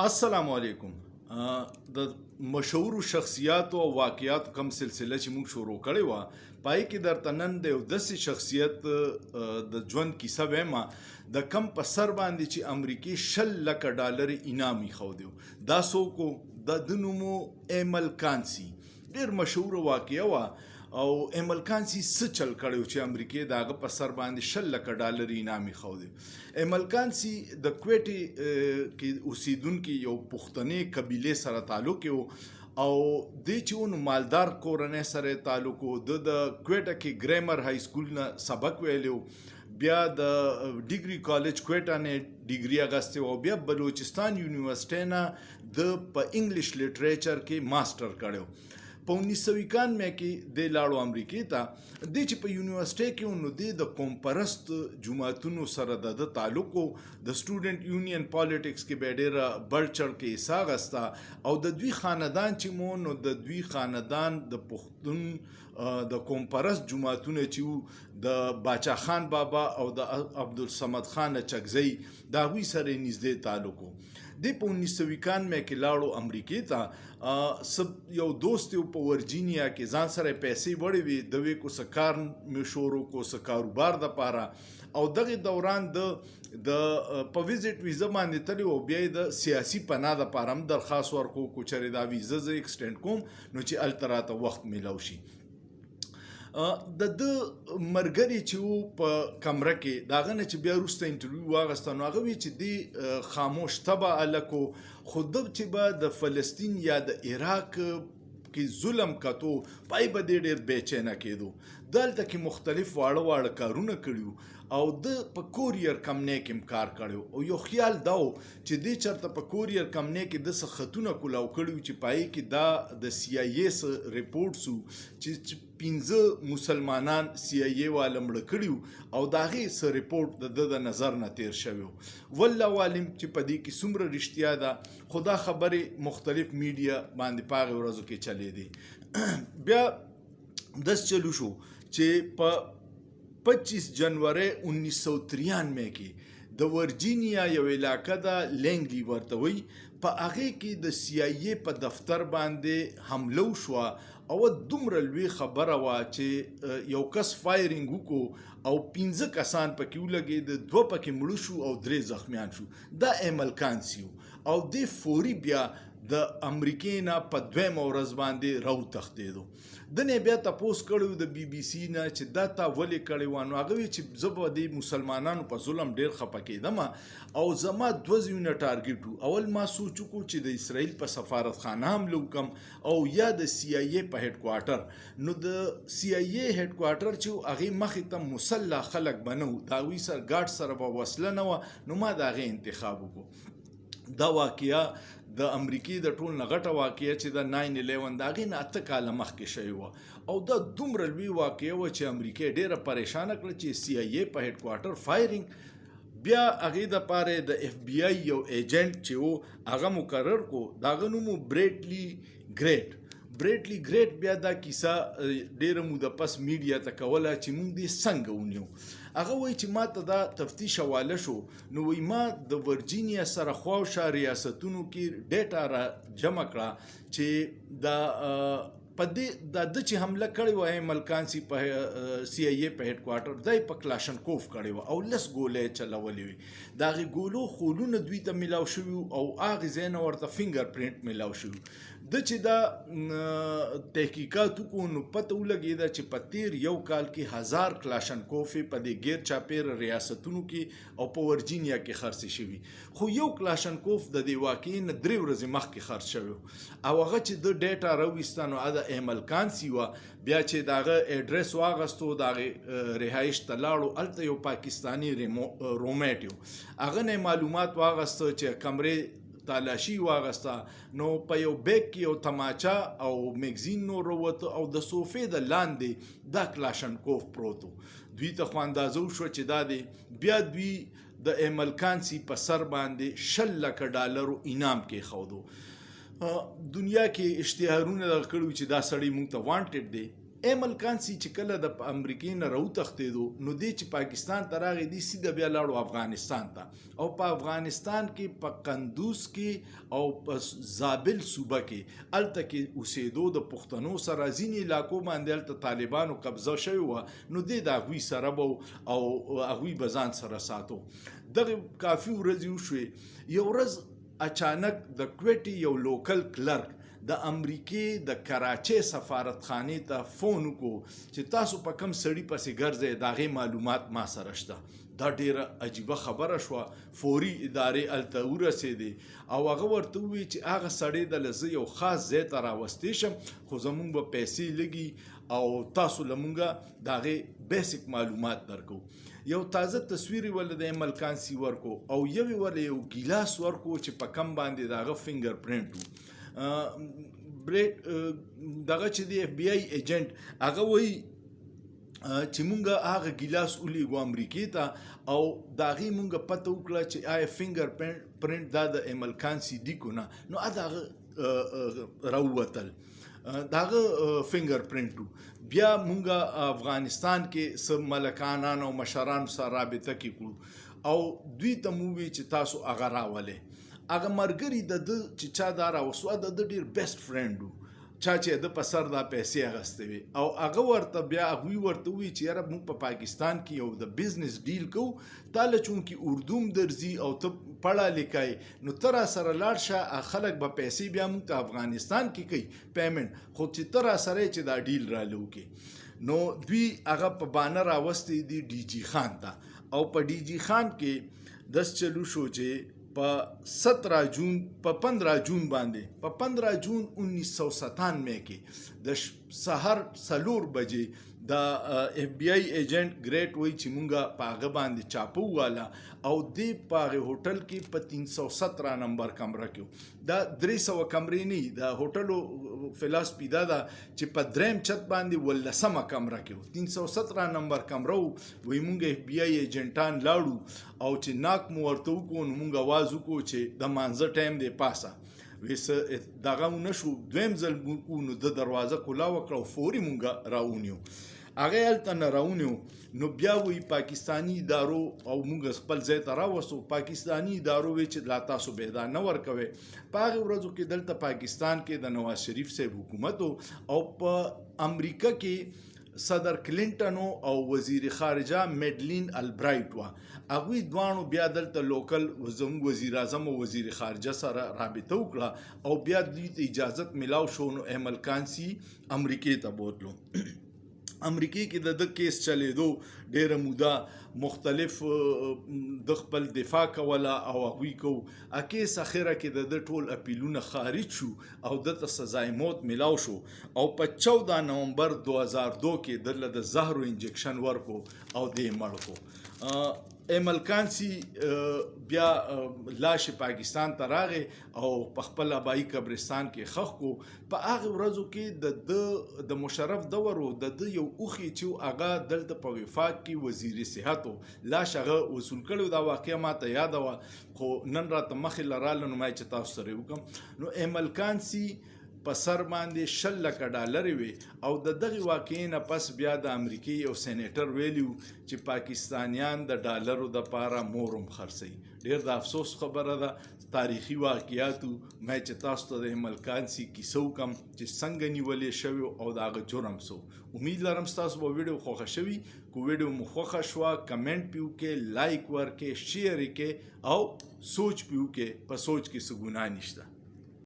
السلام علیکم. د مشهور شخصیاتو او واقعیاتو کم سلسله چې موږ شروع کړې وه پای کې درته نن د یو داسې شخصیت د ژوند کیسه وایم د کم په سر باندې چې امریکې 100 لکه ډالر انعام ایښودی و. دا څوک و؟ د نوم و ایمل کانسي. ډېر مشهور واقعه وه او ایمل کانسي څه چل کړی و چې امریکې د هغه په سر باندې 100 لکه ډالر انعام ایښودی. ایمل کانسي د کویټې کې اوسیدونکي یو پښتنې قبیلې سره تعلق و او دی چې و نو مالدار کورنۍ سره تعلق و. د کویټه کې ګریمر های سکول نه سبق ویلی و، بیا د ډیګري کالج کویټه نه ډیګري اخیستی و او بیا بلوچستان یونیورسټۍ نه د په انګلیش لیټریچر کې ماسټر کړی و. په 1991 کې دی لاړو امریکې ته. دی چې په یونیورسټۍ کې و نو دی د قوم پرست جماعتونو سره د تعلق و. د سټوډنټ یونین پالیټکس کې به یې ډېره بړ چړ کې حصه اخیسته او د دوی خاندان چې مو نو د دوی خاندان د پښتون د قوم پرست جماعتونه چې وو د باچا خان بابا او د عبدالصمد خان چکزی د هغوی سره یې نږدې تعلق و. دی په 1991 کې لاړو امریکې ته. یو دوست یې په ورجینیا کې ځان سره پیسې وړې وې، د وې کو څه کار مې شروع کو څه کاروبار دپاره او دغې دوران د په ویزټ ویزه باندې تللی و. بیا یې د سیاسي پناه دپاره هم درخواست ورکو کو چېرې دا ویزه زه اکسټینډ کوم نو چې هلته راته وخت میلاو شي. د ده ملګري چې وو په کمره کې د هغه نه چې بیا وروسته انټرویو واخیسته نو هغه وی چې دی خاموش طبع هلک و، خو ده چې به د فلسطین یا د عراق کې ظلم کتو پای به دی ډېر بېچینه کېدو. دلته کې مختلف واړه واړه کارونه کړي او د په کوریر کمپنۍ کې هم کار کړی او یو خیال دا و چې دی چېرته په کوریر کمپنۍ کې ده څه خطونه کولاو کړي چې په هغې کې دا د سی آی ای څه ریپورټس وو چې 15 مسلمانان سی آی ای والا مړه کړي او د هغې څه ریپورټ د ده د نظر نه تیر شوی و. والله عالم چې په دې کې څومره رښتیا ده، خو دا خبرې مختلف میډیا باندې په هغې ورځو کې چلېدې. بیا داسې چلو شو چې په 25 جنوري 1993 کې د ورجینیا یو علاقه ده لینګلی ورته وایي، په هغې کې د سی آی ای په دفتر باندې حمله وشوه او دومره لوی خبره وه چې یو کس فایرینګ وکړو او 15 کسان پکې ولګېد، 2 پکې مړه شو او 3 زخمیان شو. دا ایمل کانسي و او دی فوري بیا د امریکې نه په 2مه ورځ باندې راوتښتېدو. ده نه بیا تپوس کړی د بي بي سي نه چې دا تا ولې کړی وه، نو هغه وی چې زه به د مسلمانانو په ظلم ډېر خفه کېدم او زما 2 ځایونه ټارګېټ وو. اول ما سوچ وکړو چې د اسرائیل په سفارتخانه حمله وکړم او یا د سی آی ای په هیډ کوارټر. نو د سی آی ای هیډ کوارټر چې و هغې مخې ته مسلح خلک به نه وو، د هغوی سره ګارډ سره به وسله نه وه، نو ما د هغې انتخاب وکړو. دا واقعه د امریکې د ټول نه غټه واقعه چې د 9/11 د هغې نه 8 کاله مخکې شوې وه او دا دومره لوی واقعه وه چې امریکې ډېره پریشانه کړه چې سی آی ای په هیډ کوارټر فایرینګ. بیا هغې دپاره د اف بی آی یو ایجنټ چې و هغه مقرر کو، د هغه نوم و بریټلی ګریټ. بیا دا کیسه ډېره موده پس میډیا ته کوله چې موږ دې څنګه ونیو. هغه وایي چې ما ته دا تفتیش حواله شو، نو وایي ما د ورجینیا سره خواوشا ریاستونو کې ډیټا را جمع کړه چې دا په دې د ده چې حمله کړې وه ایمل کانسي په سی آی ای په هیډ کوارټر دا یې په کلاشنکوف کړې وه او 10 ګولۍ یې چلولې وې. د هغې ګولو خولونه دوی ته میلاو شوي او هغې ځای نه ورته فنګر پرنټ میلاو شوي. ده چې دا تحقیقات وکړو نو پته ولګېده چې په تیر یو کال کې 1000 کلاشنکوف یې په دې غیر چاپېره ریاستونو کې او په ورجینیا کې خرڅې شوي، خو یو کلاشنکوف د دې واقعې نه 3 ورځې مخکې خرڅ شوی او هغه چې د ډیټا راویسته نو د ایمل کانسي وه. بیا چې د هغه ایډرس واخیستو، د هغې رهایش ته لاړو، هلته یو پاکستاني رومیټ و، هغه نه معلومات واخیسته چې کمرې تالاشي واغسته، نو په یو بیگ کې یو تماچا او میگزین نور وروته او د صوفې د لاندې دا کلاشنکوف پروت و. دوی ته خو اندازه وشوه چې دا دی. بیا دوی د ایمل کانسي په سر باندې 100 لکه ډالرو انعام کېښودو. دنیا کې اشتهارونه دغه کړي چې دا سړی موږ ته وانټډ دی. ملکان سي چې کله د امریکې نه راوتښتېدو نو دی چې پاکستان ته راغی دی سیده بیا لاړو افغانستان ته او په افغانستان کې په قندوز کې او په زابل صوبه کې هلته کې اوسېدو د پښتنو سره ځینې علاقو باندې هلته طالبانو قبضه شوې وه نو دی د هغوی سره به او هغوی به ځان سره ساتو. دغه کافي ورځې وشوې. یو ورځ اچانک د کویټې یو لوکل کلرک د امریکې د کراچۍ سفارتخانې ته فون وکړو چې تاسو په کوم سړي پسې ګرځئ د هغې معلومات ما سره شته. دا ډیره عجیبه خبره شوه. فوري ادارې هلته ورسېدې او هغه ورته وویل چې هغه سړی دله زه یو خاص ځای ته راوستی شم خو زمونږ به پیسې لګي او تاسو له مونږه د هغې بیسک معلومات درکو. یو تازه تصویر یې ولې د ملکان سي ورکو او یو یې ولې یو ګیلاس ورکو چې په کم باندې د هغه فنګر پرنټ و. دغه چې دی اف بی آی ایجنټ هغه وایي چې مونږ هغه ګیلاس ولیږو امریکې ته او د هغې مونږ پته وکړه چې آیا فنګر پرنټ دا د ملکان سي دیکو نه نو د هغه راووتل د هغه فنګر پرنټ و. بیا مونږ افغانستان کې څه ملکانان او مشرانو سره رابطه کې کړو او دوی ته مو وویل چې تاسو هغه راولئ. هغه ملګري د ده چې چا دا راوستو د ده ډېر بیسټ فرینډ و چا چې د په سر دا پیسې اخیستې وي او هغه ورته بیا هغوی ورته ووایي چې یاره موږ په پاکستان کې یو د بزنس ډیل کوو تا له چونکې اردو هم درځي او ته پړه لیکای نو ته را سره لاړ شه خلک به پیسې بیا موږ ته افغانستان کې کوي پیمنټ خو چې ته را سره چې دا ډیل رالو کې نو دوی هغه په بانه راوستی دي ډي جي خان ته او په ډي جي خان کې دس چلو شو چې په 15 جون باندې په 15 جون 1997 کې د سحر 4 بجې د اف بی آی ایجنټ ګریټ وای چې مونږه په هغه باندې چاپو والا او دی په هغه هوټل کې په 317 نمبر کمره کې دا 300 کمرې نه د هوټلو فلسفي دا چې په دریم چت باندې ولسمه کمره کې 317 نمبر کمره وای مونږ اف بی آی ایجنټان لاړو او چې ناک مو ورته وکړو نو مونږ आवाज وکړو چې د مانځه ټایم دی پاسه ویسه دغه نشو دویم ځل مونږ نو د دروازه کولا وکړو فوري مونږ راونیو هغه هلته نه راونیو نو بیا وی پاکستانی ادارو او موږ خپل ځای ته راوستو پاکستانی ادارو وی چې لا تاسو به دا نه ورکوي. په هغه ورځو کې دلته پاکستان کې د نواز شریف صاحب حکومت او په امریکا کې صدر کلینټن او وزیر خارجه میډلین البرایټ وا هغوی دوانو بیا دلته لوکل زموږ وزیر اعظم او وزیر خارجه سره رابطه وکړه او بیا دوی ته اجازت ملاو شو نو ملکان سي امریکې ته بوتلو. امریکې کې د کیس چلیدو ډیره موده مختلف د خپل دفاع کوله او هغوی کو کیس اخره کې د ټول اپیلونه خارج شو او دته سزای موت ملاو شو او په 14 نومبر 2002 کې دله د زهرو انجکشن ورکو او دې مړ کو. ملکان سي بیا لاش پاکستان ته راغې او په خپل آبایي قبرستان کې ښخ کو. په هغه ورځو کې د مشرف دور و د یو اوخي چې هغه دلته په وفاق کې وزیر صحت و لاش هغه وصول کړو. دا واقعه ماته یاد وه خو نن راته مخې لراله نو ما چې تاسو سره وکړم نو ملکان سي په سر باندې 10 لکه ډالر وي او د دغه واقعې نه پس بیا د امریکای یو سېنیټر ویلیو چې پاکستانیان د ډالرو د پاره مورم خرڅي. ډیر د افسوس خبره ده تاریخي واقعیاتو مې چې تاسو ته د ملکان سي کیسو کم چې څنګه نیولې شوی او دغه جرم سو. امید لرم تاسو به ویډیو خوښ شوي. کو ویډیو مو خوښ شو کمنټ پیو کې لایک ورکې شیر کې او سوچ پیو کې په سوچ کې څه ګناه نشته.